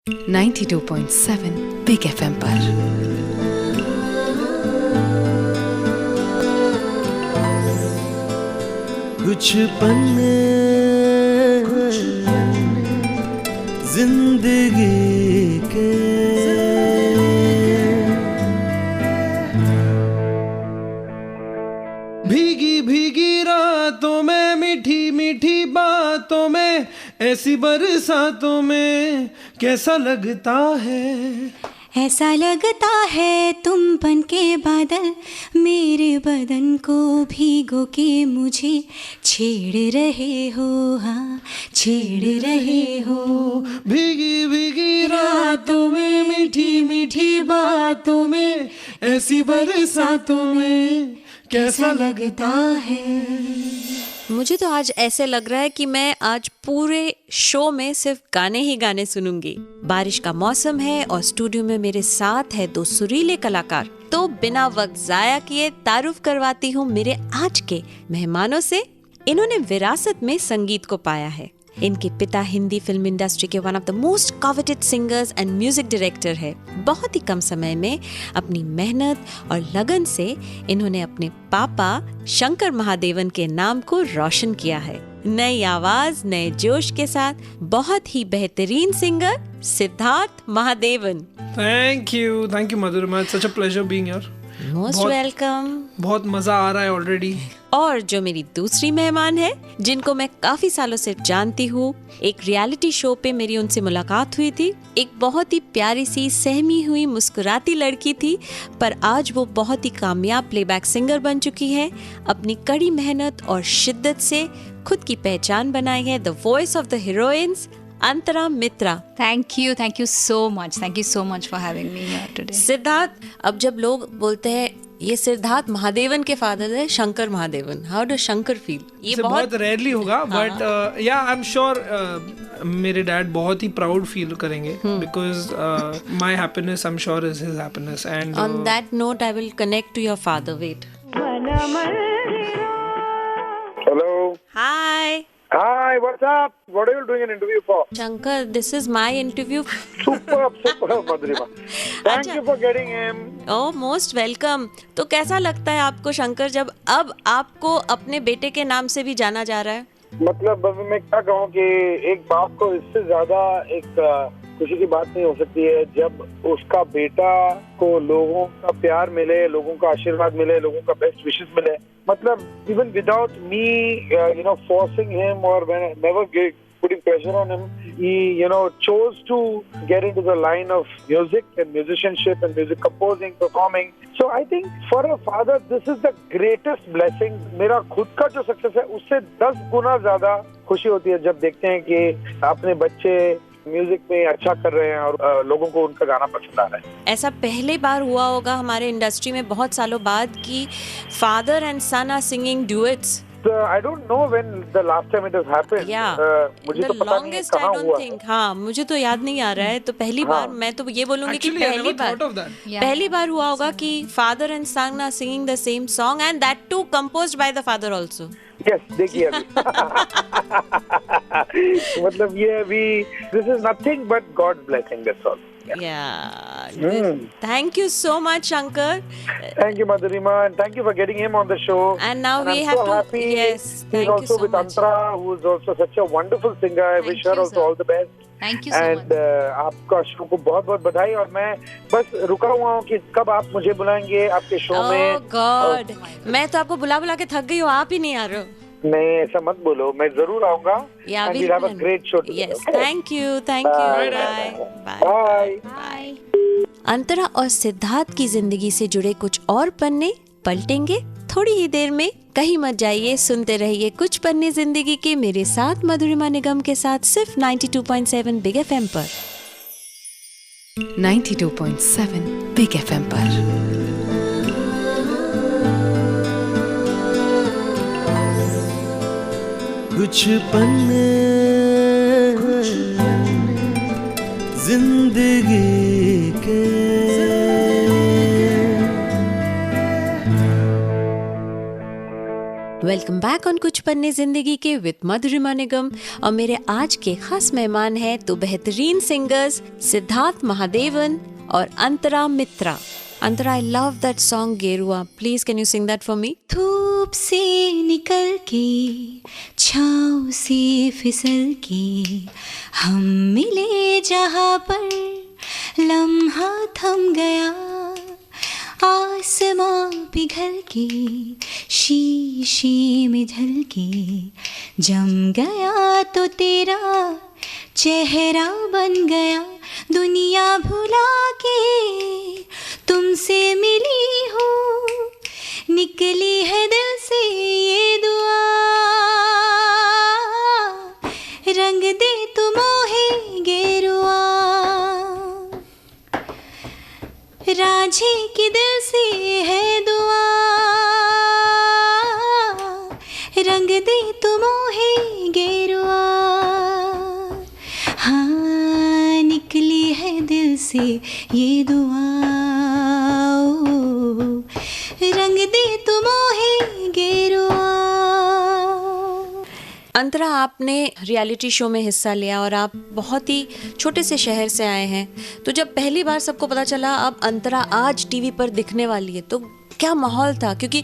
92.7 big FM पर। कुछ पन्ने जिंदगी के भीगी भीगी रातों में, मीठी मीठी बातों में, ऐसी बरसातों में कैसा लगता है, ऐसा लगता है तुम बन के बादल मेरे बदन को भीगो के मुझे छेड़ रहे हो, हाँ छेड़ रहे हो। भीगी भीगी रातों में, मीठी मीठी बातों में, ऐसी बरसातों में कैसा लगता है। मुझे तो आज ऐसे लग रहा है कि मैं आज पूरे शो में सिर्फ गाने ही गाने सुनूंगी। बारिश का मौसम है और स्टूडियो में मेरे साथ है दो सुरीले कलाकार। तो बिना वक्त जाया किए तारुफ करवाती हूँ मेरे आज के मेहमानों से। इन्होंने विरासत में संगीत को पाया है। इनके पिता हिंदी फिल्म इंडस्ट्री के one of the most coveted singers and music director है। बहुत ही कम समय में अपनी मेहनत और लगन से इन्होंने अपने पापा शंकर महादेवन के नाम को रोशन किया है। नई आवाज, नए जोश के साथ बहुत ही बेहतरीन singer Siddharth Mahadevan. Thank you Madhurima, it's such a pleasure being here. Most welcome. बहुत मजा आ रहा है ऑलरेडी। और जो मेरी दूसरी मेहमान है, जिनको मैं काफी सालों से जानती हूँ, एक रियलिटी शो पे मेरी उनसे मुलाकात हुई थी। एक बहुत ही प्यारी सी सहमी हुई मुस्कुराती लड़की थी, पर आज वो बहुत ही कामयाब प्लेबैक सिंगर बन चुकी है। अपनी कड़ी मेहनत और शिद्दत से खुद की पहचान बनाई है। The voice of the heroines, Antara Mitra. Thank you so much for having me here today. Siddharth, अब जब लोग बोलते हैं ये सिद्धार्थ महादेवन के फादर है Shankar Mahadevan, how do Shankar feel? ये बहुत रेयरली होगा, but yeah I am sure मेरे डैड बहुत ही प्राउड फील करेंगे, because my happiness I am sure is his happiness. And on that note I will connect to your father. Wait. Hello. Hi, what's up? What are you doing an interview for? Shankar, this is my interview. Superb, Madhurima. Thank you for getting him. Oh, most welcome. तो कैसा लगता है आपको शंकर, जब अब आपको अपने बेटे के नाम से भी जाना जा रहा है? मतलब मैं क्या कहूँ कि एक बाप को इससे ज्यादा एक खुशी की बात नहीं हो सकती है जब उसका बेटा को लोगों का प्यार मिले, लोगों का आशीर्वाद मिले, लोगों का बेस्ट विशेस मिले। मतलब even without me, forcing him or never putting pressure on him, he, chose to get into the line of music and musicianship and music composing, performing. So I think for a father, this is the greatest blessing. मेरा खुद का जो success है उससे 10 गुना ज्यादा खुशी होती है जब देखते हैं कि अपने बच्चे म्यूजिक में अच्छा कर रहे हैं और लोगों को उनका गाना पसंद आ रहा है। ऐसा पहले बार हुआ होगा हमारे इंडस्ट्री में बहुत सालों बाद कि father and son are singing duets. I don't know when the last time it has happened. Yeah. मुझे The तो पता नहीं longest I कहाँ don't हुआ। think. हाँ, मुझे तो याद नहीं आ रहा है। तो पहली बार मैं तो ये बोलूंगी कि पहली बार हुआ होगा कि father and son are singing the same song and that too composed by the father also. Yes, देखिए अभी मतलब ये अभी this is nothing but God's blessing, that's all. Yeah. Thank you so much, Shankar. Thank you, Madhurima, and thank you for getting him on the show. And now we I'm have so to. happy. Yes, he's thank you also so with much. Antara, who is also such a wonderful singer. I wish her also all the best. Thank you so and much. आपका show को बहुत-बहुत बधाई। और मैं बस रुका हुआ हूँ कि कब आप मुझे बुलाएंगे आपके शो में। Oh God, मैं तो आपको बुला के थक गई हूँ, आप ही नहीं आ रहे हो। नहीं, ऐसा मत बोलो, मैं जरूर आऊंगा। Yeah, and we'll have a great show together. Yes, Okay? thank you. Bye. अंतरा और सिद्धार्थ की जिंदगी से जुड़े कुछ और पन्ने पलटेंगे थोड़ी ही देर में। कहीं मत जाइए, सुनते रहिए कुछ पन्ने जिंदगी के मेरे साथ मधुरिमा निगम के साथ, सिर्फ 92.7 बिग एफएम पर। 92.7 बिग एफएम पर। कुछ पन्ने जिंदगी के वेलकम बैक ऑन कुछ पन्ने जिंदगी के विद मधुरिमा निगम। और मेरे आज के खास मेहमान हैं तो बेहतरीन सिंगर्स सिद्धार्थ महादेवन और अंतरा मित्रा। अंतरा, आई लव दैट सॉन्ग गेरुआ, please can you sing that for मी? धूप से निकल के छाँव से फिसल के हम मिले जहाँ पर लम्हा थम गया, आसमां पिघल के शीशे में झलके जम गया तो तेरा चेहरा बन गया, दुनिया भुला के तुमसे मिली हूँ, निकली है दिल से ये दुआ, रंग दे तू मोहे गेरुआ, राझे की दिल से है दुआ, रंग दे तू मोहे गेरुआ, हाँ निकली है दिल से ये दुआ, रंग दे तू मोहे गेरुआ। अंतरा, आपने रियलिटी शो में हिस्सा लिया और आप बहुत ही छोटे से शहर से आए हैं, तो जब पहली बार सबको पता चला अब अंतरा आज टीवी पर दिखने वाली है तो क्या माहौल था? क्योंकि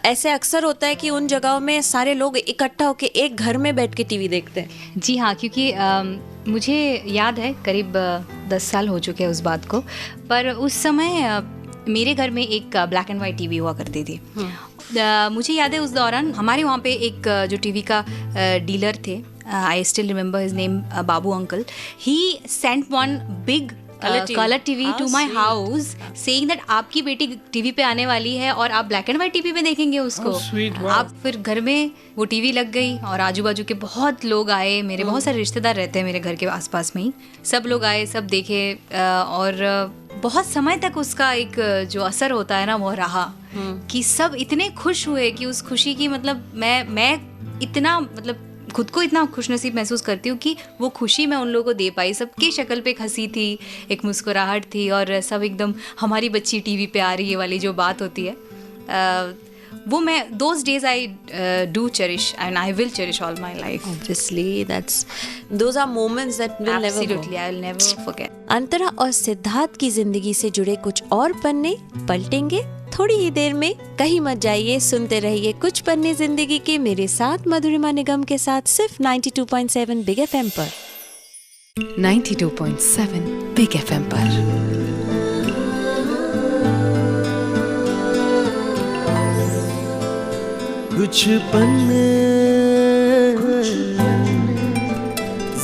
ऐसे अक्सर होता है कि उन जगहों में सारे लोग इकट्ठा होकर एक घर में बैठ के टीवी देखते हैं। जी हाँ, क्योंकि मुझे याद है करीब 10 साल हो चुके हैं उस बात को, पर उस समय मेरे घर में एक ब्लैक एंड वाइट टीवी हुआ करती थी। मुझे याद है उस दौरान हमारे वहाँ पे एक जो टीवी का डीलर थे, I still remember his name, Babu uncle, he sent one big color TV to my house saying that आपकी बेटी टीवी पे आने वाली है और आप ब्लैक एंड वाइट टीवी पे देखेंगे उसको। आप फिर घर में वो टीवी लग गई और आजू बाजू के बहुत लोग आए, मेरे बहुत सारे रिश्तेदार रहते हैं मेरे घर के आसपास में ही, सब लोग आए, सब देखे और बहुत समय तक उसका एक जो असर होता है ना वो रहा कि सब इतने खुश हुए कि उस खुशी की मतलब मैं इतना मतलब खुद को इतना खुशनसीब महसूस करती हूँ कि वो खुशी मैं उन लोगों को दे पाई। सबकी शक्ल पे एक हंसी थी, एक मुस्कुराहट थी और सब एकदम हमारी बच्ची टीवी पे आ रही है वाली जो बात होती है, वो मैं those days I do cherish and I will cherish all my life. Obviously, those are moments that will Absolutely, I will never forget. अंतरा और सिद्धार्थ की जिंदगी से जुड़े कुछ और पन्ने पलटेंगे थोड़ी ही देर में। कहीं मत जाइए, सुनते रहिए कुछ पन्ने जिंदगी के मेरे साथ मधुरिमा निगम के साथ सिर्फ 92.7 बिग एफएम पर। 92.7 बिग एफएम पर। कुछ पन्ने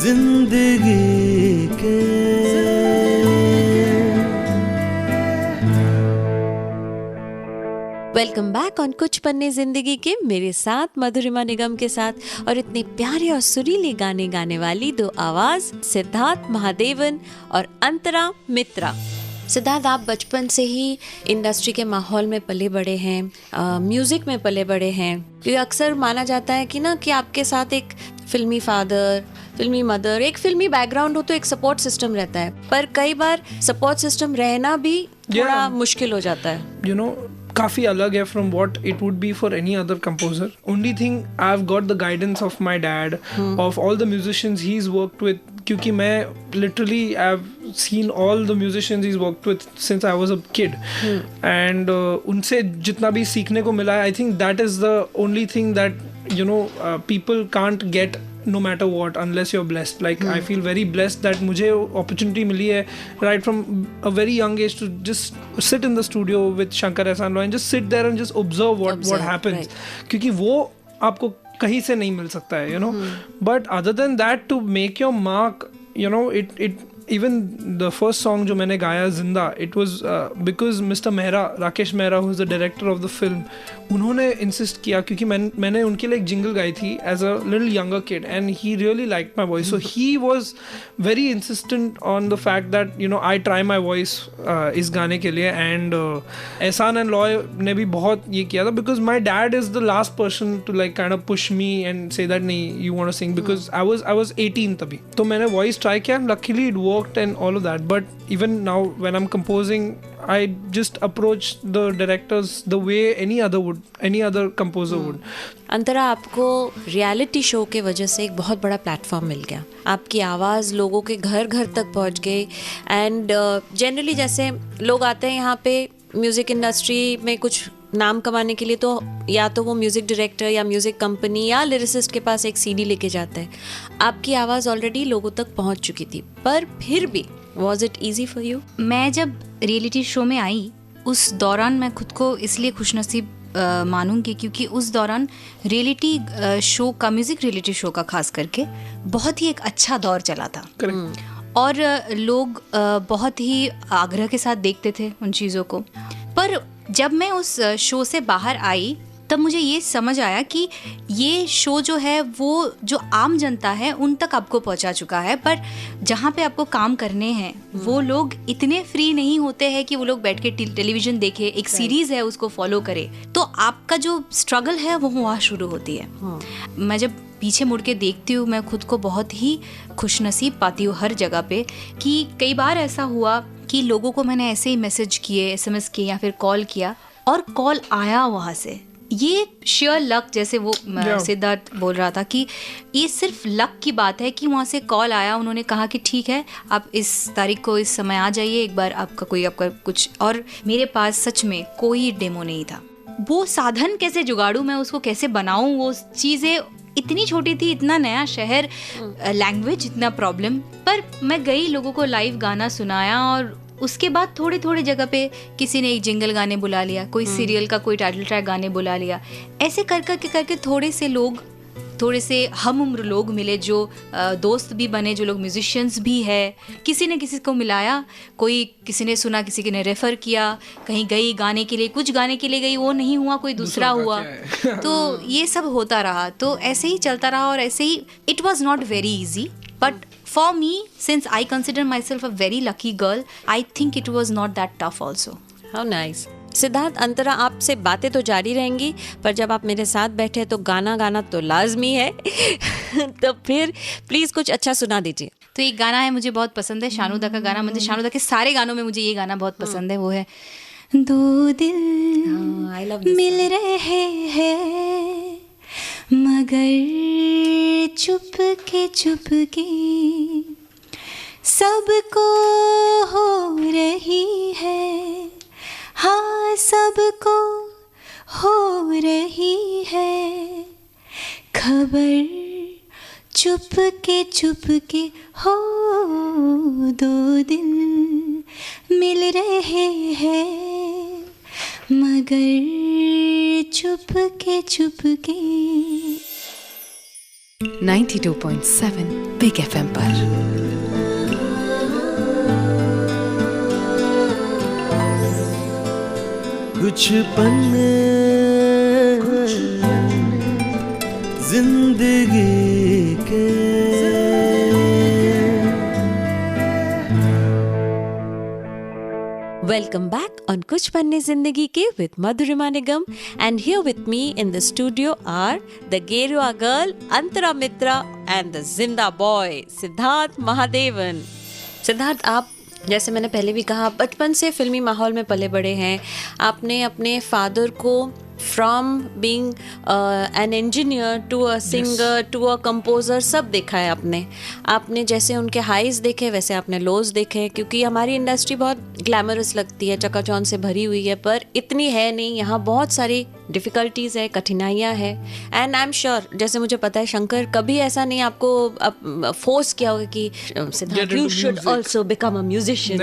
जिंदगी के वेलकम बैक ऑन कुछ पन्ने जिंदगी के मेरे साथ मधुरिमा निगम के साथ और इतने प्यारे और सुरीले गाने गाने वाली दो आवाज सिद्धार्थ महादेवन और अंतरा मित्रा। सिद्धार्थ, आप बचपन से ही इंडस्ट्री के माहौल में पले बड़े हैं, म्यूजिक में पले बड़े हैं, क्योंकि अक्सर माना जाता है कि ना कि आपके साथ एक फिल्मी फादर, फिल्मी मदर, एक फिल्मी बैकग्राउंड हो तो एक सपोर्ट सिस्टम रहता है, पर कई बार सपोर्ट सिस्टम रहना भी थोड़ा मुश्किल हो जाता है। You know, काफ़ी अलग है from what it would be for any other composer. Only thing I've got the guidance of my dad, of all the musicians he's worked with, क्योंकि मैं literally I've seen all the musicians he's worked with since I was a kid, and उनसे जितना भी सीखने को मिला है, I think that is the only thing that you know people can't get no matter what unless you're blessed. Like I feel very blessed that मुझे opportunity मिली है right from a very young age to just sit in the studio with Shankar Ehsaan Loy and just sit there and just observe what happens, right. क्योंकि वो आपको कहीं से नहीं मिल सकता है, you know. But other than that, to make your mark, you know, it even the first song जो मैंने गाया जिंदा, it was because Mr. Mehra, Rakesh Mehra, who is the director of the film, उन्होंने insist किया, क्योंकि मैंने उनके लिए एक jingle गाई थी as a little younger kid and he really liked my voice, so he was very insistent on the fact that you know I try my voice इस गाने के लिए, and Ehsaan and Loy ने भी बहुत ये किया था, because my dad is the last person to like kind of push me and say that नहीं you want to sing, because I was 18 तभी, तो मैंने voice try किया, luckily it worked worked and all of that. But even now when I'm composing, I just approach the directors the way any other composer would. अंतरा, आपको reality show के वजह से एक बहुत बड़ा प्लेटफॉर्म मिल गया, आपकी आवाज़ लोगों के घर घर तक पहुंच गई. एंड जनरली जैसे लोग आते हैं यहाँ पे म्यूज़िक इंडस्ट्री में कुछ नाम कमाने के लिए, तो या तो वो म्यूज़िक डायरेक्टर या म्यूज़िक कंपनी या लिरिसिस्ट के पास एक सीडी लेके जाते हैं. आपकी आवाज़ ऑलरेडी लोगों तक पहुंच चुकी थी, पर फिर भी was it easy for you? मैं जब रियलिटी शो में आई उस दौरान मैं खुद को इसलिए खुशनसीब मानूंगी क्योंकि उस दौरान रियलिटी शो का, म्यूज़िक रियलिटी शो का खास करके बहुत ही एक अच्छा दौर चला था. और लोग बहुत ही आग्रह के साथ देखते थे उन चीज़ों को. पर जब मैं उस शो से बाहर आई तब मुझे ये समझ आया कि ये शो जो है वो जो आम जनता है उन तक आपको पहुंचा चुका है, पर जहाँ पे आपको काम करने हैं वो लोग इतने फ्री नहीं होते हैं कि वो लोग बैठ के टेलीविज़न देखे, एक सीरीज़ है उसको फॉलो करे. तो आपका जो स्ट्रगल है वो वहाँ शुरू होती है. मैं जब पीछे मुड़ के देखती हूँ मैं खुद को बहुत ही खुशनसीब पाती हूँ हर जगह पे, कि कई बार ऐसा हुआ कि लोगों को मैंने ऐसे ही मैसेज किए, SMS किए या फिर कॉल किया और कॉल आया वहाँ से. ये शेयर लक, जैसे वो सिद्धार्थ बोल रहा था कि ये सिर्फ लक की बात है कि वहाँ से कॉल आया, उन्होंने कहा कि ठीक है आप इस तारीख को इस समय आ जाइए, एक बार आपका कुछ. और मेरे पास सच में कोई डेमो नहीं था. वो साधन कैसे जुगाड़ूं, मैं उसको कैसे बनाऊं, वो चीज़ें इतनी छोटी थी, इतना नया शहर, लैंग्वेज इतना प्रॉब्लम. पर मैं गई, लोगों को लाइव गाना सुनाया और उसके बाद थोड़े थोड़े जगह पे किसी ने एक जिंगल गाने बुला लिया, कोई सीरियल का कोई टाइटल ट्रैक गाने बुला लिया. ऐसे करके थोड़े से लोग, थोड़े से हम उम्र लोग मिले जो दोस्त भी बने, जो लोग म्यूजिशियंस भी है. किसी ने किसी को मिलाया, कोई किसी ने सुना, किसी ने रेफ़र किया, कहीं गई गाने के लिए, कुछ गाने के लिए गई, वो नहीं हुआ, कोई दूसरा हुआ. तो ये सब होता रहा. तो ऐसे ही चलता रहा और ऐसे ही it was not very easy. But for me, since I consider myself a very lucky girl, I think it was not that tough also. How nice. Siddharth, Antara, आपसे बातें तो जारी रहेंगी, पर जब आप मेरे साथ बैठे तो गाना तो लाजमी है. तो फिर प्लीज कुछ अच्छा सुना दीजिए. तो एक गाना है मुझे बहुत पसंद है, शानुदा का गाना. मुझे शानुदा के सारे गानों में मुझे ये गाना बहुत पसंद है. वो है दो दिल मिल रहे हैं मगर चुपके सबको हो रही है, हाँ सबको हो रही है खबर, चुपके हो. दो दिल मिल रहे हैं मगर चुपके 92.7 बिग FM पर. कुछ पन्ने जिंदगी के Welcome back on कुछ पन्ने जिंदगी के with Madhurima Nigam, and here with me in the studio are the Gerua girl Antara Mitra and the Zinda boy Siddharth Mahadevan. Siddharth, आप जैसे मैंने पहले भी कहा बचपन से फिल्मी माहौल में पले बड़े हैं. आपने अपने फादर को from being an engineer to a singer to a composer सब देखा है आपने जैसे उनके हाईज देखे वैसे आपने लोज देखे, क्योंकि हमारी इंडस्ट्री बहुत ग्लैमरस लगती है, चकाचौंध से भरी हुई है, पर इतनी है नहीं. यहाँ बहुत सारी डिफ़िकल्टीज़ है, कठिनाइयाँ हैं. एंड आई एम श्योर, जैसे मुझे पता है शंकर कभी ऐसा नहीं आपको फोर्स किया होगा कि Siddharth you should also become a musician.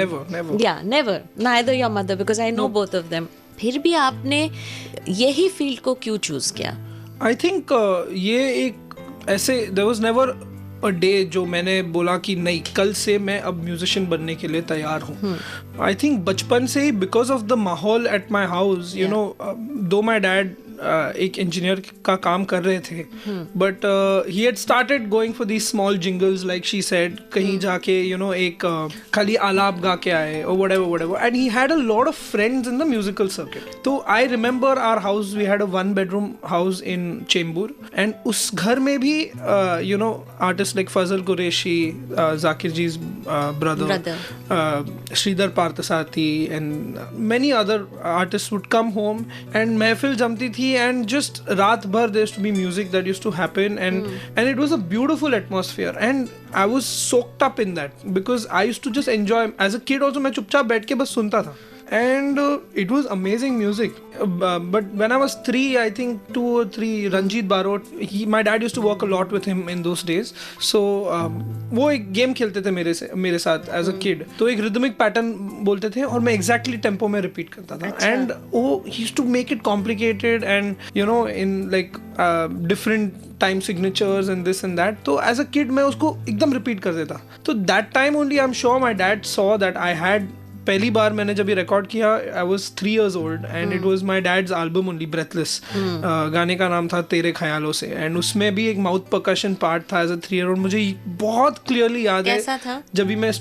Never, neither your mother, because I know both of them. फिर भी आपने यही फील्ड को क्यों चूज किया? आई थिंक ये एक ऐसे there was never a day जो मैंने बोला कि नहीं कल से मैं अब म्यूजिशियन बनने के लिए तैयार हूँ. आई थिंक बचपन से ही बिकॉज ऑफ द माहौल at my house, you know, दो माई डैड एक इंजीनियर का काम कर रहे थे, but he had started going for these small jingles like she said, कहीं जाके एक खाली आलाप गा के आए और whatever, and he had a lot of friends in the musical circuit. तो I remember our house, we had a 1-bedroom house in Chembur, and उस घर में भी artists like Fazal Qureshi, Zakir ji's brother. Sridhar Parthasati and many other artists would come home and महफिल जमती थी, and just रात भर there used to be music that used to happen, and it was a beautiful atmosphere, and I was soaked up in that because I used to just enjoy. As a kid also मैं चुपचाप बैठ के बस सुनता था, and it was amazing music. But when I was 3, I think 2 or 3, Ranjit Barot, my dad used to work a lot with him in those days. So वो एक game खेलते थे मेरे साथ as a kid. तो एक rhythmic pattern बोलते थे और मैं exactly tempo में repeat करता था. And he used to make it complicated and in like different time signatures and this and that. तो as a kid मैं उसको एकदम repeat कर देता. तो that time only I'm sure my dad saw that I had, पहली बार मैंने जब ये रिकॉर्ड किया, I was 3 years old and it was my dad's album only, breathless. गाने का नाम था तेरे ख्यालों से, एंड उसमें भी एक माउथ परकशन पार्ट था एज अ 3 year old. मुझे बहुत क्लियरली याद है जब भी मैं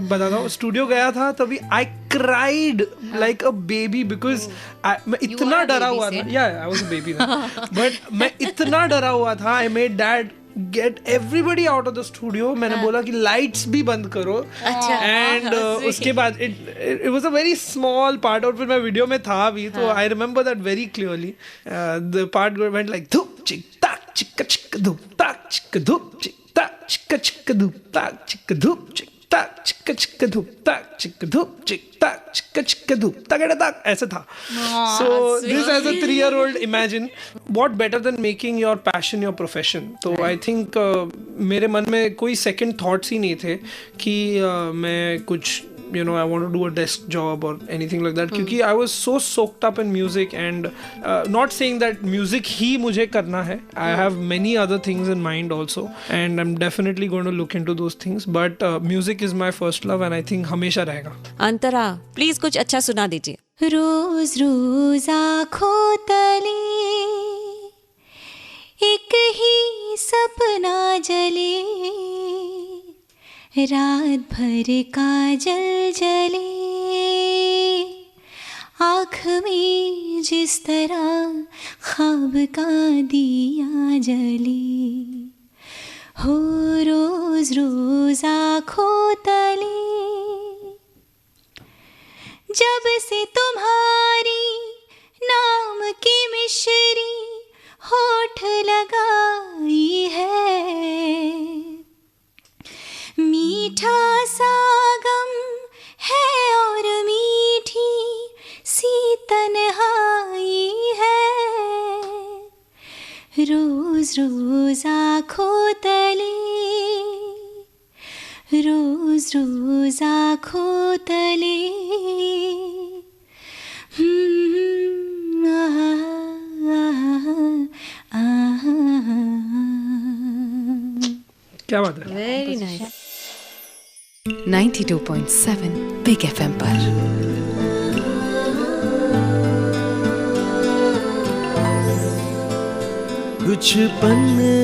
बताता हूँ स्टूडियो गया था, तभी I cried like a baby because मैं इतना डरा हुआ था. या I was a baby, but मैं इतना डरा हुआ था. I made dad get everybody out of the studio. मैंने बोला कि lights भी बंद करो. And उसके बाद it was a very small part, और फिर मैं वीडियो में था भी, तो I remember that very clearly. The part went like धूप चिक ताक चिक चिक धूप ताक चिक धूप चिक ताक चिक चिक धूप ताक चिक धूप चिक ताक चिक चिक धूप ताक चिक धूप चिक ताक चिक चिक धूप तगड़े ताक, ऐसा था. So this as a 3 year old, imagine what better than making your passion your profession. So I think मेरे मन में कोई second thoughts ही नहीं थे कि मैं कुछ I want to do a desk job or anything like that, क्योंकि I was so soaked up in music, and not saying that music ही मुझे करना है. I have many other things in mind also, and I'm definitely going to look into those things, but music is my first love, and I think हमेशा रहेगा. अंतरा, please कुछ अच्छा सुना दीजिए. रोज रोज आँखों तले एक ही सपना जले, रात भर काजल जले, आँख में जिस तरह ख्वाब का दिया जले. हो रोज रोज आँखों तले जब से तुम्हारी नाम की मिश्री होठ लगाई है, मीठा सा गम है और मीठी सी तन्हाई है. रोज रोज आँखों तले, रोज रोज आँखों तले. क्या बात है. Very nice. 92.7 बिग FM पर. कुछ पन्ने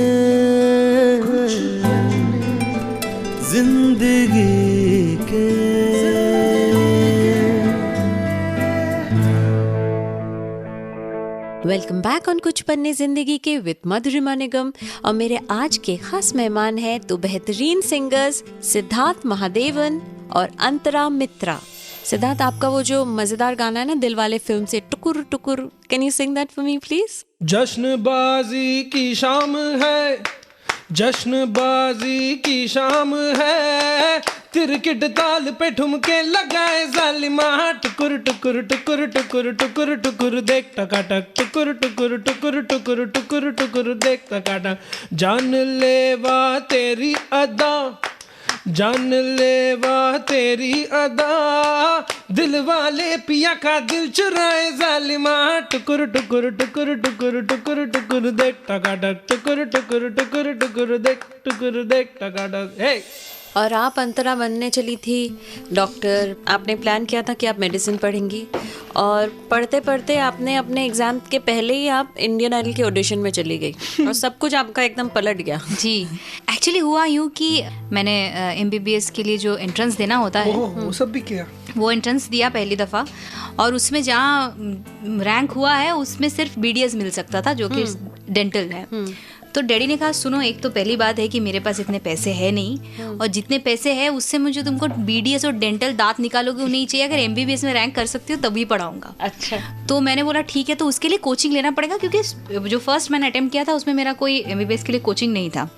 जिंदगी के वेलकम बैक ऑन कुछ पन्ने जिंदगी के विद मधुरिमा निगम, और मेरे आज के खास मेहमान हैं तो बेहतरीन सिंगर्स सिद्धार्थ महादेवन और अंतरा मित्रा. सिद्धार्थ, आपका वो जो मजेदार गाना है ना दिलवाले फिल्म से, Tukur Tukur, can you sing that for me please? जश्नबाजी की शाम है, जश्नबाजी की शाम है, तिरकिट ताल पे ठुमके लगाए जालिमा, टुकुर टुकुर टुकुर टुकुर टुकुर टुकुर देख टकाटक, टुकुर टुकुर टुकुर टुकुर टुकुर टुकुर देख टकाटक. जान लेवा तेरी अदा, जान लेवा तेरी अदा, दिल वाले पिया का दिल चुराए जालिमा, टुकुर टुकुर टुकुर टुकुर टुकुर टुकुर देख टकाटक, टुकुर टुकुर टुकुर टुकुर देख टुकुर देख टकाटक. Hey, और आप अंतरा बनने चली थी डॉक्टर, आपने प्लान किया था कि आप मेडिसिन पढ़ेंगी और पढ़ते पढ़ते आपने अपने एग्जाम के पहले ही आप इंडियन आइडल के ऑडिशन में चली गई और सब कुछ आपका एकदम पलट गया। जी, एक्चुअली हुआ यूँ कि मैंने MBBS के लिए जो एंट्रेंस देना होता है वो सब भी किया। वो एंट्रेंस दिया पहली दफ़ा, और उसमें जहाँ रैंक हुआ है उसमें सिर्फ BDS मिल सकता था, जो कि डेंटल है। तो डैडी ने कहा सुनो, एक तो पहली बात है कि मेरे पास इतने पैसे है नहीं, और जितने पैसे हैं उससे मुझे तुमको BDS और डेंटल दांत निकालोगे नहीं चाहिए, अगर MBBS में रैंक कर सकती हो तभी पढ़ाऊंगा। अच्छा। तो मैंने बोला ठीक है, तो उसके लिए कोचिंग लेना पड़ेगा, क्योंकि जो फर्स्ट मैंने अटेम्प्ट किया था उसमें मेरा कोई MBBS के लिए कोचिंग नहीं था।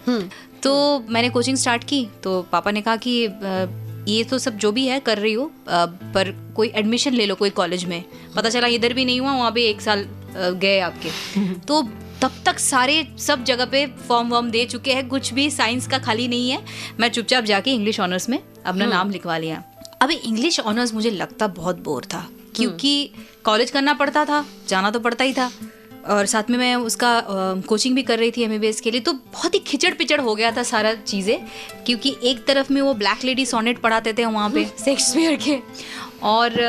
तो मैंने कोचिंग स्टार्ट की, तो पापा ने कहा कि ये तो सब जो भी है कर रही हो, पर कोई एडमिशन ले लो कोई कॉलेज में। पता चला इधर भी नहीं हुआ, वहाँ भी 1 साल गए आपके। तो तब तक सारे सब जगह पे फॉर्म वॉर्म दे चुके हैं, कुछ भी साइंस का खाली नहीं है। मैं चुपचाप जाके इंग्लिश ऑनर्स में अपना नाम लिखवा लिया। अभी इंग्लिश ऑनर्स मुझे लगता बहुत बोर था, क्योंकि कॉलेज करना पड़ता था, जाना तो पड़ता ही था, और साथ में मैं उसका कोचिंग भी कर रही थी MBBS के लिए। तो बहुत ही खिचड़ पिचड़ हो गया था सारा चीज़ें, क्योंकि एक तरफ में वो ब्लैक लेडी सोनेट पढ़ाते थे वहाँ पे शेक्सपियर के, और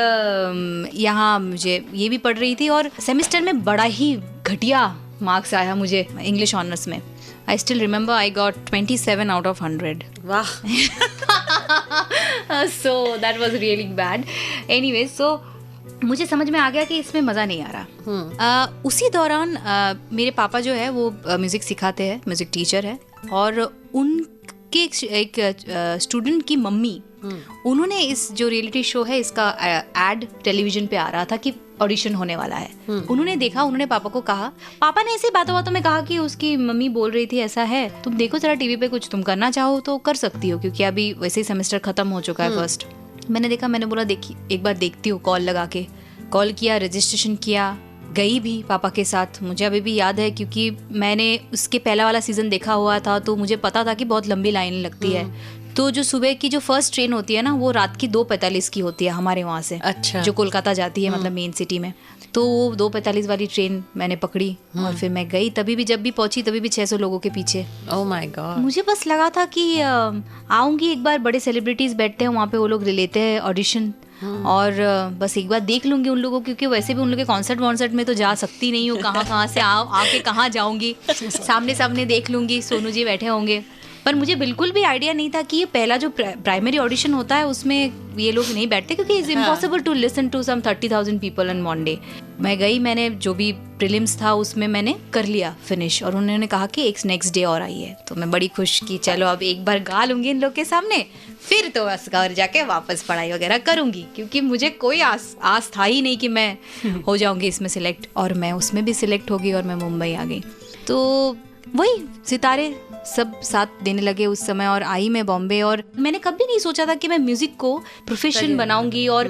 यहाँ मुझे ये भी पढ़ रही थी, और सेमेस्टर में बड़ा ही घटिया मार्क्स आया मुझे इंग्लिश ऑनर्स में। I still remember I got 27 out of 100। वाह। So that was really bad. Anyway, so मुझे समझ में आ गया कि इसमें मज़ा नहीं आ रहा। उसी दौरान मेरे पापा जो है वो म्यूज़िक सिखाते हैं, म्यूज़िक टीचर है, और उनके एक स्टूडेंट की मम्मी, उन्होंने इस जो रियलिटी शो है इसका एड टेलीविजन पे आ रहा था कि ऑडिशन होने वाला है। उन्होंने देखा, उन्होंने पापा को कहा, पापा ने ऐसे बातों बातों में कहा कि उसकी मम्मी बोल रही थी ऐसा है, तुम देखो जरा टीवी पे, कुछ तुम करना चाहो तो कर सकती हो, क्योंकि अभी वैसे ही सेमेस्टर खत्म हो चुका है फर्स्ट। मैंने देखा, मैंने बोला देखी एक बार देखती हूँ, कॉल लगा के कॉल किया, रजिस्ट्रेशन किया, गई भी पापा के साथ। मुझे अभी भी याद है, क्योंकि मैंने उसके पहला वाला सीज़न देखा हुआ था, तो मुझे पता था कि बहुत लंबी लाइन लगती है। तो जो सुबह की जो फर्स्ट ट्रेन होती है ना, वो रात की 2:45 की होती है हमारे वहाँ से। अच्छा। जो कोलकाता जाती है, मतलब मेन सिटी में। तो वो 2:45 वाली ट्रेन मैंने पकड़ी, और फिर मैं गई। तभी भी जब भी पहुंची तभी भी 600 लोगों के पीछे। Oh my God. मुझे बस लगा था कि आऊँगी एक बार, बड़े सेलिब्रिटीज़ बैठते हैं वहाँ पे, वो लोग लेते हैं ऑडिशन, और बस एक बार देख लूँगी उन लोगों, क्योंकि वैसे भी उन लोग के कॉन्सर्ट में तो जा सकती नहीं हूँ, कहाँ से आके कहाँ जाऊँगी, सामने सामने देख लूँगी, सोनू जी बैठे होंगे। पर मुझे बिल्कुल भी आइडिया नहीं था कि ये पहला जो प्राइमरी ऑडिशन होता है उसमें ये लोग नहीं बैठते, क्योंकि it's impossible to listen to some 30,000 people in one day. मैं गई, मैंने जो भी प्रीलिम्स था उसमें मैंने कर लिया फिनिश, और उन्होंने कहा कि एक नेक्स्ट डे और आई है। तो मैं बड़ी खुश कि चलो अब एक बार गा लूँगी इन लोग के सामने, फिर तो बस घर जाके वापस पढ़ाई वगैरह करूँगी, क्योंकि मुझे कोई आस था ही नहीं कि मैं हो जाऊँगी इसमें सिलेक्ट। और मैं उसमें भी सिलेक्ट हो गई, और मैं मुंबई आ गई। तो वही सितारे सब साथ देने लगे उस समय, और आई मैं बॉम्बे। और मैंने कभी नहीं सोचा था कि मैं म्यूजिक को प्रोफेशन बनाऊंगी, और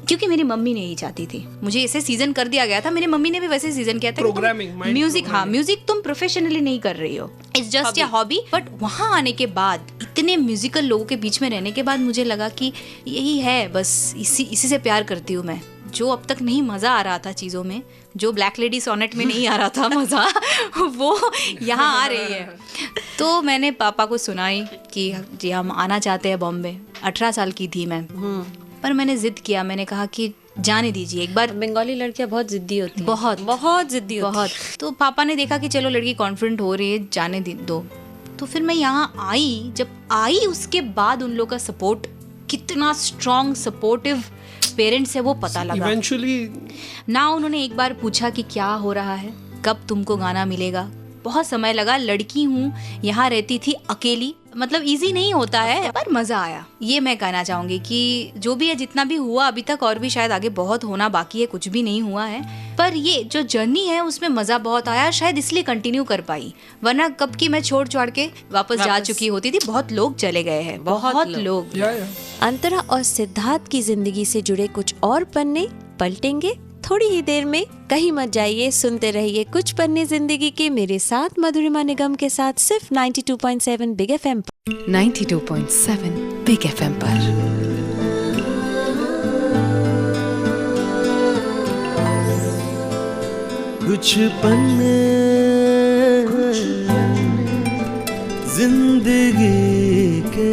क्योंकि मेरी मम्मी नहीं चाहती थी, मुझे ऐसे सीजन कर दिया गया था, मेरी मम्मी ने भी वैसे सीजन किया था, प्रोग्रामिंग म्यूजिक, हाँ म्यूजिक तुम प्रोफेशनली नहीं कर रही हो, it's just a hobby. But वहाँ आने के बाद, इतने म्यूजिकल लोगों के बीच में रहने के बाद, मुझे लगा कि यही है बस, इसी से प्यार करती हूँ मैं। जो अब तक नहीं मज़ा आ रहा था चीज़ों में, जो ब्लैक लेडी सोनेट में नहीं आ रहा था मज़ा, वो यहाँ आ रही है। तो मैंने पापा को सुनाई कि जी हम आना चाहते हैं बॉम्बे। 18 साल की थी मैं, पर मैंने ज़िद किया, मैंने कहा कि जाने दीजिए एक बार। बंगाली लड़कियां बहुत जिद्दी होती हैं, बहुत बहुत जिद्दी होती हैं। तो पापा ने देखा कि चलो लड़की कॉन्फिडेंट हो रही है, जाने दो। तो फिर मैं यहाँ आई, जब आई उसके बाद उन लोगों का सपोर्ट, कितना स्ट्रॉन्ग सपोर्टिव पेरेंट्स है वो पता लगा। इवेंचुअली ना उन्होंने एक बार पूछा कि क्या हो रहा है, कब तुमको गाना मिलेगा। बहुत समय लगा, लड़की हूँ, यहाँ रहती थी अकेली, मतलब इजी नहीं होता है, पर मज़ा आया। ये मैं कहना चाहूँगी कि जो भी है, जितना भी हुआ अभी तक, और भी शायद आगे बहुत होना बाकी है, कुछ भी नहीं हुआ है, पर ये जो जर्नी है उसमें मज़ा बहुत आया, शायद इसलिए कंटिन्यू कर पाई, वरना कब की मैं छोड़ के वापस जा चुकी होती थी। बहुत लोग चले गए हैं, बहुत लोग। अंतरा और सिद्धार्थ की जिंदगी से जुड़े कुछ और पन्ने पलटेंगे थोड़ी ही देर में। कहीं मत जाइए, सुनते रहिए कुछ पन्ने जिंदगी के मेरे साथ मधुरिमा निगम के साथ, सिर्फ 92.7 बिग FM 92.7 बिग FM पर। कुछ पन्ने जिंदगी के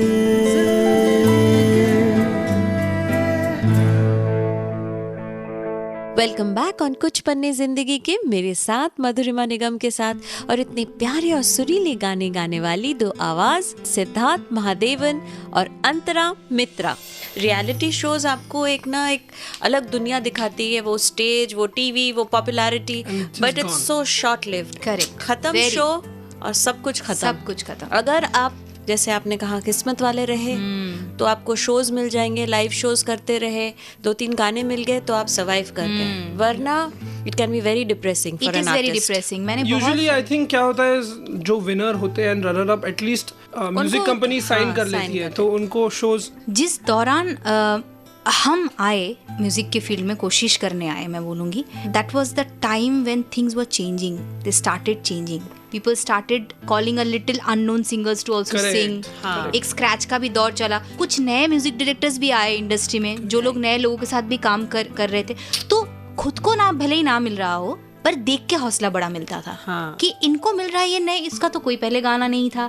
वेलकम बैक ऑन कुछ पन्ने जिंदगी के, मेरे साथ मधुरिमा निगम के साथ, और इतने प्यारे और सुरीले गाने गाने वाली दो आवाज, सिद्धार्थ महादेवन और अंतरा मित्रा। रियलिटी शोज आपको एक अलग दुनिया दिखाती है, वो स्टेज, वो टीवी, वो popularity, but it's so short lived. Correct, खत्म शो और सब कुछ खत्म। अगर आप, जैसे आपने कहा, किस्मत वाले रहे तो आपको शोज मिल जाएंगे, लाइव शोज करते रहे, 2-3 गाने मिल गए तो आप सर्वाइव कर गए, वरना it can be very depressing for an artist. Depressing. मैंने यूजुअली आई थिंक क्या होता है, जो विनर होते हैं runner up, at least music company sign कर लेती है, तो उनको शोज, जिस दौरान हम आए म्यूजिक के फील्ड में, कोशिश करने आए, मैं बोलूँगी, that was the time when things were changing, they started changing, people started calling a little unknown singers to also sing. एक स्क्रैच का भी दौर चला, कुछ नए म्यूजिक डायरेक्टर्स भी आए इंडस्ट्री में, जो लोग नए लोगों के साथ भी काम कर रहे थे, तो खुद को ना भले ही ना मिल रहा हो, पर देख के हौसला बड़ा मिलता था। कि इनको मिल रहा है ये नए, इसका तो कोई पहले गाना नहीं था।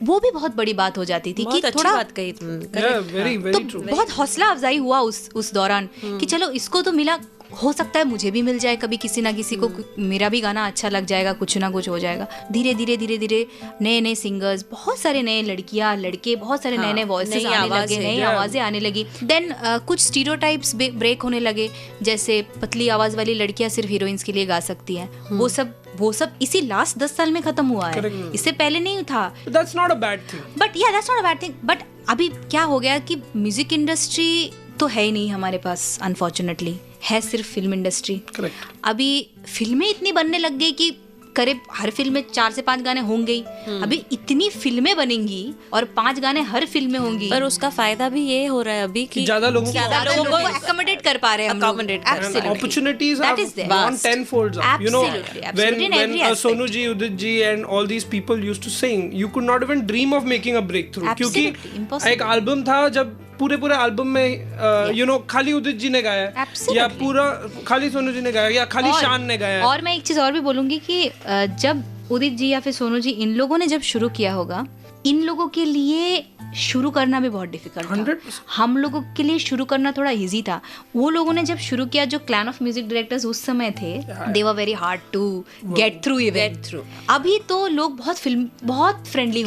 वो भी बहुत बड़ी बात हो जाती थी कि थोड़ा बात कही तुमने। तो बहुत हौसला अफजाई हुआ उस दौरान कि चलो इसको तो मिला, हो सकता है मुझे भी मिल जाए कभी, किसी ना किसी को मेरा भी गाना अच्छा लग जाएगा, कुछ ना कुछ हो जाएगा। धीरे धीरे नए सिंगर्स, बहुत सारे नए लड़कियां लड़के, बहुत सारे नए वॉइसेस आने लगे, नई आवाजें आने लगी। देन कुछ स्टीरियोटाइप्स ब्रेक होने लगे, जैसे पतली आवाज वाली लड़कियां सिर्फ हीरोइंस के लिए गा सकती हैं, वो सब इसी लास्ट 10 साल में खत्म हुआ है, इससे पहले नहीं था। That's not a bad thing. That's not a bad thing. But अभी क्या हो गया कि म्यूजिक इंडस्ट्री तो है ही नहीं हमारे पास, अनफॉर्चुनेटली है सिर्फ फिल्म इंडस्ट्री। अभी फिल्में इतनी बनने लग गई कि करीब हर फिल्म में 4 से 5 गाने होंगे ही। अभी इतनी फिल्में बनेंगी और 5 गाने हर फिल्म में होंगी, पर उसका फायदा भी ये हो रहा है अभी कि ज्यादा लोगों को एकोमोडेट कर पा रहे हैं, opportunities have gone tenfold up. You know, when Sonu ji, Udit ji and all these people used to sing, you could not even dream of making a breakthrough. क्योंकि एक एल्बम था जब पूरे एल्बम में यू नो खाली उदित जी ने गाया, या पूरा खाली सोनू जी ने गाया, या खाली शान ने गाया। और मैं एक चीज और भी बोलूंगी कि जब उदित जी या फिर सोनू जी, इन लोगों ने जब शुरू किया होगा, इन लोगों के लिए शुरू करना भी बहुत डिफिकल्ट था। हम लोगों के लिए शुरू करना थोड़ा इजी था। वो लोगों ने जब शुरू किया, जो क्लैन ऑफ म्यूजिक डायरेक्टर्स उस समय थे, they were very hard to get through. अभी तो लोग बहुत फ्रेंडली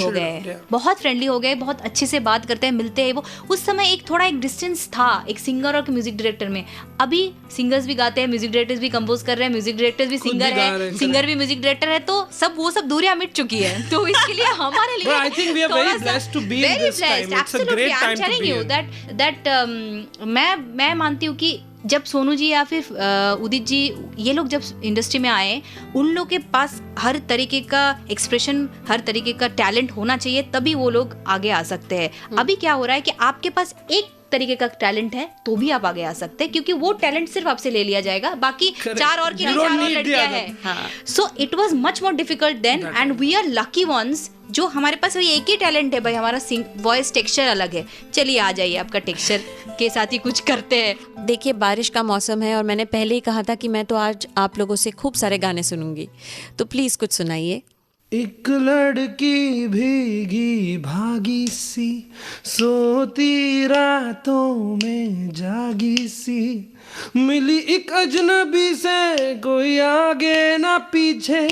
हो गए, बहुत अच्छे से बात करते हैं, मिलते हैं। वो उस समय एक डिस्टेंस था एक सिंगर और म्यूजिक डायरेक्टर में। अभी सिंगर्स भी गाते हैं, म्यूजिक डायरेक्टर्स भी कंपोज कर रहे हैं, म्यूजिक डायरेक्टर्स भी सिंगर है, सिंगर भी म्यूजिक डायरेक्टर है, तो वो सब दूरियां मिट चुकी है। तो इसके लिए हमारे लिए I think we are very blessed to be in this time. It's a great time to be in. that मैं मानती हूँ कि जब सोनू जी या फिर उदित जी, ये लोग जब इंडस्ट्री में आए, उन लोग के पास हर तरीके का एक्सप्रेशन, हर तरीके का टैलेंट होना चाहिए, तभी वो लोग आगे आ सकते हैं। अभी क्या हो रहा है कि आपके पास एक तरीके का टैलेंट है तो भी आप आगे आ सकते हैं, क्योंकि वो टैलेंट सिर्फ आपसे ले लिया जाएगा, बाकी 4 और की 4 और लड़कियां हैं। So it was much more difficult then, and we are lucky ones जो हमारे पास वही एक ही टैलेंट है भाई, हमारा वॉइस टेक्सचर अलग है। चलिए आ जाइए, आपका टेक्सचर के साथ ही कुछ करते हैं। देखिए, बारिश का मौसम है और मैंने पहले ही कहा था कि मैं तो आज आप लोगों से खूब सारे गाने सुनूंगी, तो प्लीज कुछ सुनाइए। एक लड़की भीगी भागी सी, सोती रातों में जागी सी, मिली एक अजनबी से, कोई आगे ना पीछे,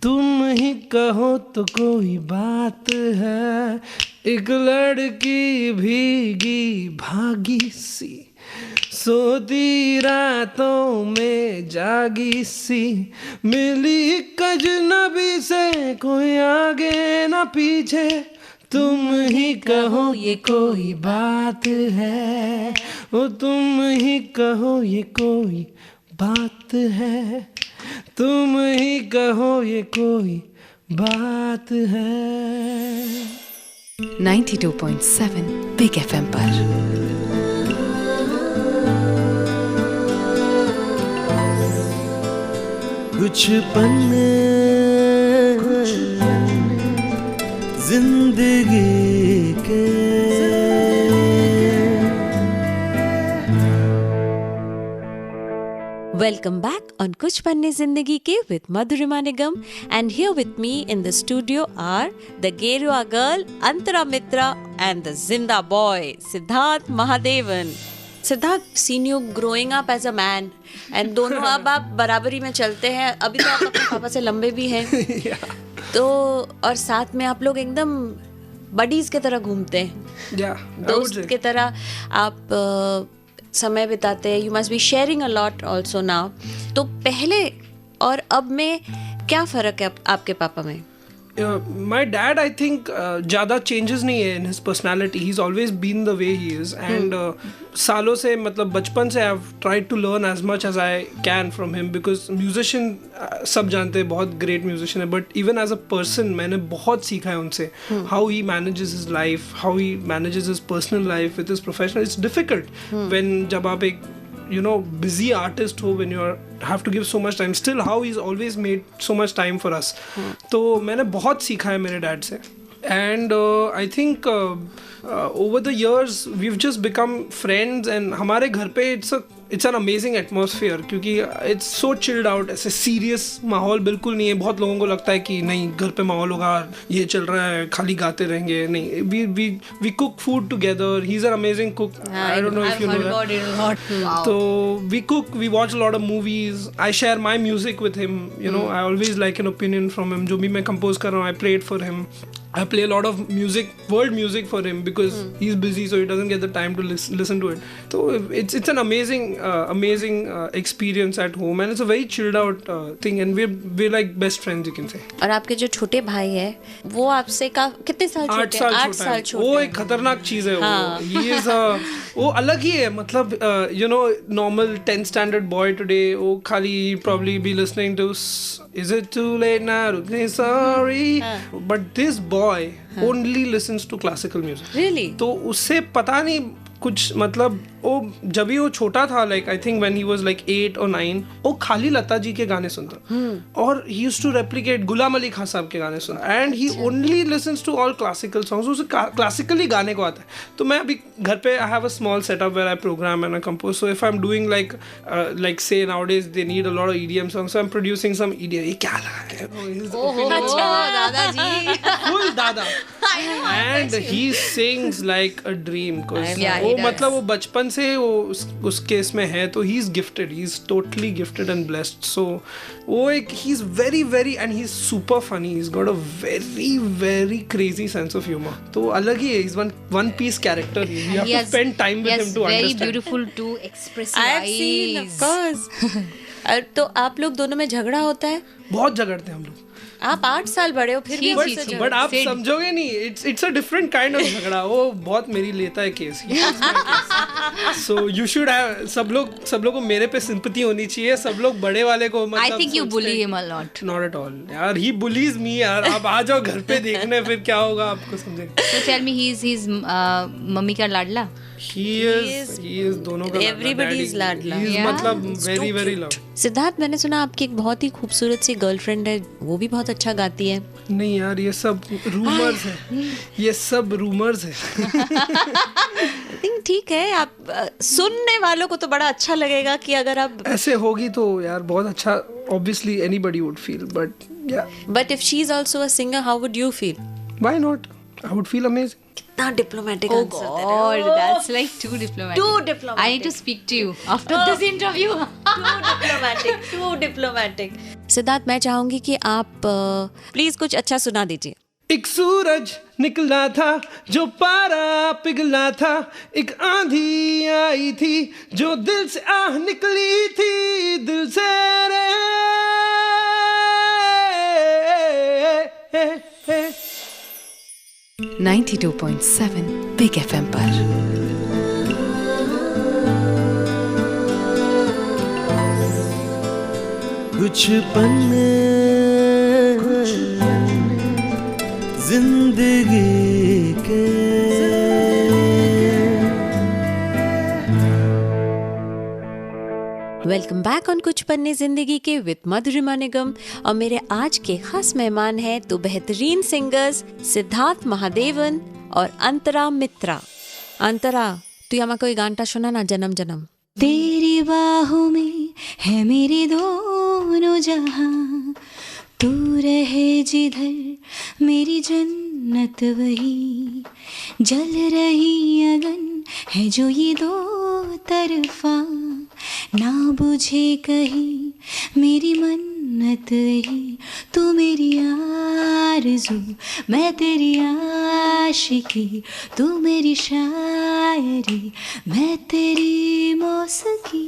तुम ही कहो तो कोई बात है। एक लड़की भीगी भागी सी, सोती रातों में जागी सी, मिली अजनबी से, कोई आगे ना पीछे, तुम ही कहो ये कोई बात है, ओ तुम ही कहो ये कोई बात है, तुम ही कहो ये कोई बात है। 92.7 बिग एफएम पर कुछ पन्ने जिंदगी के, Welcome back on कुछ पन्ने जिंदगी के with Madhurima Nigam, and here with me in the studio are the Gerua girl Antara Mitra and the Zinda boy Siddharth Mahadevan. Siddharth, seen you growing up as a man and दोनों अब आप बराबरी में चलते हैं, अभी तो आप अपने पापा से लंबे भी हैं तो, और साथ में आप लोग एकदम बडीज की तरह घूमते हैं, दोस्त की तरह आप समय बिताते हैं. You must be sharing a lot also now. तो पहले और अब में क्या फ़र्क है आपके पापा में? My dad, I think, ज़्यादा changes नहीं है in his personality. He's always been the way he is. And सालों से, मतलब बचपन से I've tried to learn as much as I can from him because musician सब जानते हैं, बहुत great musician है. But even as a person, मैंने बहुत सीखा है उनसे. How he manages his life, how he manages his personal life with his professional. It's difficult when जब आप एक busy artist हो, when you have to give so much time. Still how he's always made so much time for us. तो मैंने बहुत सीखा है मेरे डैड से. And I think over the years we've just become friends and हमारे घर पे it's an amazing atmosphere क्योंकि it's so chilled out. ऐसे serious माहौल बिल्कुल नहीं है. बहुत लोगों को लगता है कि नहीं घर पे माहौल होगा, ये चल रहा है, खाली गाते रहेंगे. नहीं, we cook food together. He's an amazing cook. I don't know if you know that. So we cook, we watch a lot of movies. I share my music with him. I always like an opinion from him. जो भी मैं compose कर रहा हूँ, I play it for him. I play a lot of music, world music for him because he's busy, so he doesn't get the time to listen to it. So it's an amazing experience at home, and it's a very chilled out thing, and we're like best friends, you can say. और आपके जो छोटे भाई है वो आपसे कितने साल छोटे हैं? 8 साल छोटे. वो एक खतरनाक चीज है. वो अलग ही है. मतलब normal 10th standard boy today, वो खाली probably be listening to Is it too late now to say sorry? But this boy only listens to classical music. Really? तो उससे पता नहीं कुछ, मतलब वो जब भी वो छोटा था, like I think when he was like 8 or 9, वो खाली लता जी के गाने सुनता और he used to replicate Ghulam Ali Khan साहब के गाने सुनता, and he only listens to all classical songs. उसे classically गाने को आता है. तो मैं अभी घर पे I have a small setup where I program and I compose. So if I'm doing like say nowadays they need a lot of EDM songs, so I'm producing some EDM. ये क्या लगा है? दादाजी. Full दादा. And he sings like a dream. वो मतलब वो बचपन से वो उसके इसमें है, तो he is gifted. He is totally gifted and blessed. So वो एक he is very very and he is super funny. He's got a very very crazy sense of humor. तो अलग ही है. He's one piece character. You have to spend time with him to understand. Very beautiful to express. I have seen, of course. तो आप लोग दोनों में झगड़ा होता है? बहुत झगड़ते हैं हम लोग. आप 8 साल बड़े हो फिर भी बट आप समझोगे नहीं. It's a different kind of झगड़ा. वो बहुत मेरी लेता है case. So you should have, सब लोग को मेरे पे सिंपैथी होनी चाहिए. सब लोग बड़े वाले को मतलब I think you bully him a lot. Not at all यार. ही बुलीज मी यार. आप आ जाओ घर पे देखने, फिर क्या होगा आपको समझेंगे. So tell me, he is mummy का लाडला. He is दोनों का everybody's लाडला. He is मतलब very very love. सिद्धार्थ, मैंने सुना आपकी एक बहुत ही खूबसूरत सी गर्लफ्रेंड है, वो भी बहुत अच्छा गाती है. नहीं यार, ये सब रूमर्स है. ये सब रूमर्स है. ठीक है, आप सुनने वालों को तो बड़ा अच्छा लगेगा कि अगर आप ऐसे होगी तो यार बहुत अच्छा. Obviously anybody would feel, but yeah. But if she is also a singer, how would you feel? Why not? I would feel amazing. कितना diplomatic answer. Oh God, that's like too diplomatic. Too diplomatic. I need to speak to you after this interview. Too diplomatic. Siddharth, मैं चाहूंगी कि आप please कुछ अच्छा सुना दीजिए. एक सूरज निकला था जो पारा पिघला था, एक आंधी आई थी जो दिल से आह निकली थी, दिल से रे. 92.7 बिग FM पर. कुछ पन्ने जिंदगी के. वेलकम बैक ऑन कुछ पन्ने जिंदगी के विद मधुरिमा निगम. और मेरे आज के खास मेहमान हैं तो बेहतरीन सिंगर्स सिद्धार्थ महादेवन और अंतरा मित्रा. अंतरा, तू यहाँ कोई गाना सुना ना, जन्म जन्म. तेरी बाहों में है मेरे दोनों जहां, तू रहे जिधर मेरी जन्नत वही, जल रही अगन है जो ये दो तरफा ना बुझे कहीं मेरी मन्नत ही, तू मेरी आरज़ू मैं तेरी आशिकी, तू मेरी शायरी मैं तेरी मौसीकी।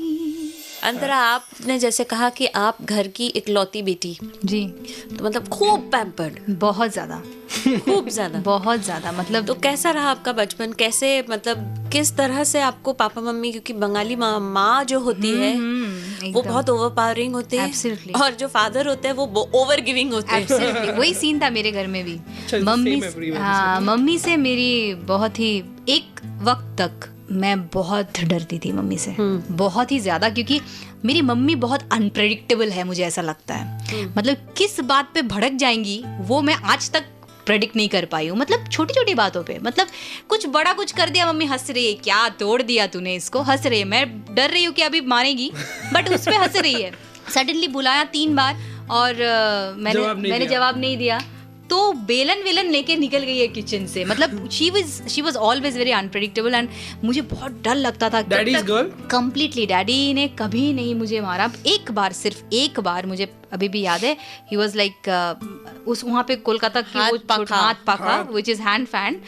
अंतरा, आपने जैसे कहा कि आप घर की इकलौती बेटी, जी, तो मतलब खूब पैम्पर्ड, बहुत ज़्यादा खूब ज्यादा। बहुत ज़्यादा, मतलब तो कैसा रहा आपका बचपन? कैसे, मतलब किस तरह से आपको पापा मम्मी, क्योंकि बंगाली माँ जो होती है वो एकदम। बहुत ओवरपावरिंग होते हैं, Absolutely. और जो फादर होते हैं वो ओवर गिविंग होते हैं। Absolutely, वही सीन था मेरे घर में भी। same everywhere, हाँ, मम्मी से मेरी बहुत ही, एक वक्त तक मैं बहुत डरती थी मम्मी से, बहुत ही ज्यादा, क्योंकि मेरी मम्मी बहुत अनप्रेडिक्टेबल है, मुझे ऐसा लगता है। मतलब किस बात पे भड़क जाएंगी वो मैं आज तक प्रेडिक्ट नहीं कर पाई हूँ। मतलब छोटी छोटी बातों पे, मतलब कुछ बड़ा कुछ कर दिया, मम्मी हंस रही है, क्या तोड़ दिया तूने इसको, हंस रही है। मैं डर रही हूँ कि अभी मारेगी, बट उस पे हंस रही है। सडनली बुलाया 3 बार और मैंने जवाब नहीं दिया, तो बेलन वेलन लेके निकल गई है किचन से। मतलब she was always very unpredictable and मुझे बहुत डर लगता था। Daddies girl completely. डैडी ने कभी नहीं मुझे मारा। एक बार, सिर्फ एक बार मुझे अभी भी याद है, ही वाज लाइक उस वहाँ पे कोलकाता की हाथ पाखा विच इज हैंड फैन।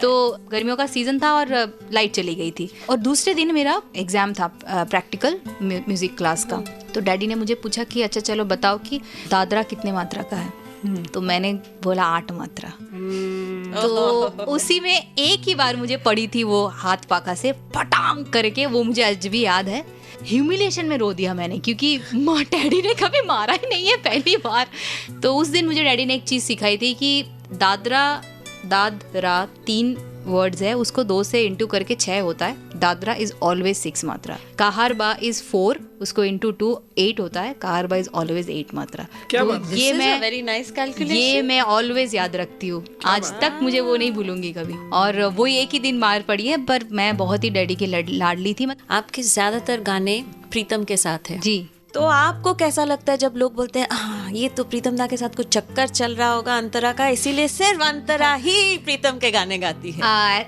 तो गर्मियों का सीजन था और लाइट चली गई थी, और दूसरे दिन मेरा एग्जाम था प्रैक्टिकल म्यूजिक क्लास का। तो डैडी ने मुझे पूछा कि अच्छा चलो बताओ कि दादरा कितने मात्रा का है। तो मैंने बोला 8 मात्रा। तो उसी में एक ही बार मुझे पड़ी थी वो हाथ पाखा से पटांग करके, वो मुझे आज भी याद है। ह्यूमिलेशन में रो दिया मैंने, क्योंकि डैडी ने कभी मारा ही नहीं है, पहली बार। तो उस दिन मुझे डैडी ने एक चीज सिखाई थी कि दादरा 3 वर्ड्स है, उसको 2 से इंटू करके 6 होता है। दादरा इज ऑलवेज 6 मात्रा। काहारबा इज 4, उसको इंटू 2 8 होता है। काहारबा इज ऑलवेज 8 मात्रा। क्या तो बात? ये मैं वेरी नाइस कैलकुलेशन, ये मैं ऑलवेज याद रखती हूँ, आज तक मुझे वो नहीं भूलूंगी कभी। और वो एक ही दिन मार पड़ी है, पर मैं बहुत ही डैडी की लाडली थी। आपके ज्यादातर गाने प्रीतम के साथ है जी। तो आपको कैसा लगता है जब लोग बोलते हैं ये तो प्रीतम दा के साथ कुछ चक्कर चल रहा होगा अंतरा का, इसीलिए सिर्फ अंतरा ही प्रीतम के गाने गाती है?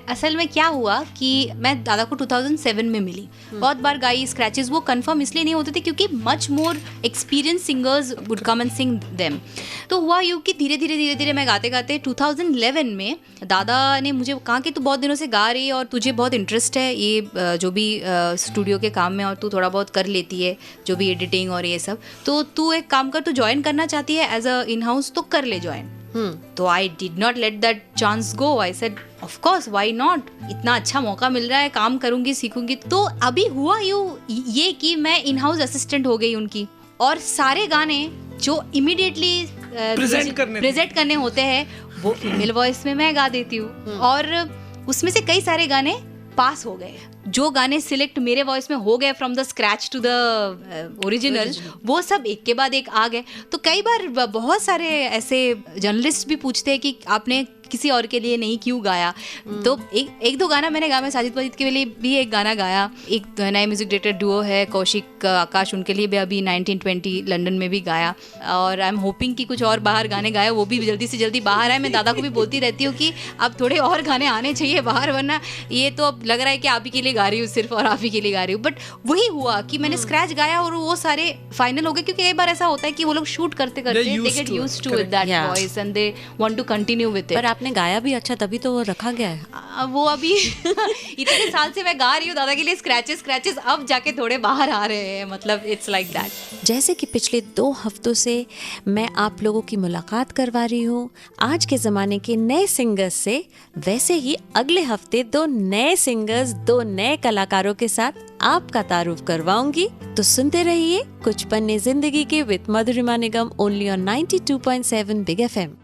असल में क्या हुआ कि मैं दादा को 2007 में मिली। बहुत बार गाई स्क्रैचेस, वो कंफर्म इसलिए नहीं होते थे क्योंकि much more experience singers would come and Singh them. तो हुआ यूँ कि धीरे धीरे मैं गाते गाते 2011 में दादा ने मुझे कहा कि तू बहुत दिनों से गा रही है और तुझे बहुत इंटरेस्ट है ये जो भी स्टूडियो के काम में, और तू थोड़ा बहुत कर लेती है जो भी एडिटिंग और ये सब, तो तू एक काम कर, तू ज्वाइन करना चाहती है एज अ इन हाउस, तो कर ले ज्वाइन। तो I did not let that chance go. I said of course why not, इतना अच्छा मौका मिल रहा है, काम करूंगी, सीखूंगी। तो अभी हुआ ये कि मैं इन हाउस असिस्टेंट हो गई उनकी, और सारे गाने जो इमीडिएटली प्रेजेंट करने होते हैं वो फीमेल वॉइस में मैं गा देती हूँ। और उसमें से कई सारे गाने पास हो गए, जो गाने सिलेक्ट मेरे वॉइस में हो गए from the scratch to the original, वो सब एक के बाद एक आ गए। तो कई बार बहुत सारे ऐसे जर्नलिस्ट भी पूछते हैं कि आपने किसी और के लिए नहीं क्यों गाया। तो एक दो गाना मैंने गाया, मैं साजिद वाजिद के लिए भी एक गाना गाया। एक नए म्यूजिक डायरेक्टर डुओ है कौशिक आकाश, उनके लिए भी अभी 1920 लंदन में भी गाया। और आई एम होपिंग कि कुछ और बाहर गाने गाए, वो भी जल्दी से जल्दी बाहर आए। मैं दादा को भी बोलती रहती हूँ कि अब थोड़े और गाने आने चाहिए बाहर, वरना ये तो अब लग रहा है कि आप ही के लिए गा रही हूँ सिर्फ, और आप ही के लिए गा रही हूँ। बट वही हुआ कि मैंने स्क्रैच गाया और वो सारे फाइनल हो गए, क्योंकि कई बार ऐसा होता है कि वो लोग शूट करते करते they get used to with that voice and they want to continue with it. पर आपने गाया भी अच्छा, तभी तो वो रखा गया है। वो अभी इतने साल से मैं गा रही हूँ दादा के लिए स्क्रैचेस अब जाके थोड़े बाहर आ रहे हैं। मतलब इट्स लाइक दैट। जैसे कि पिछले 2 हफ्तों से मैं आप लोगों की मुलाकात करवा रही हूँ आज के ज़माने के नए सिंगर्स से, वैसे ही अगले हफ्ते 2 नए सिंगर्स, 2 नए कलाकारों के साथ आपका तारुफ करवाऊंगी। तो सुनते रहिए कुछ पन्ने जिंदगी के with Madhurima Nigam, only on 92.7 big FM।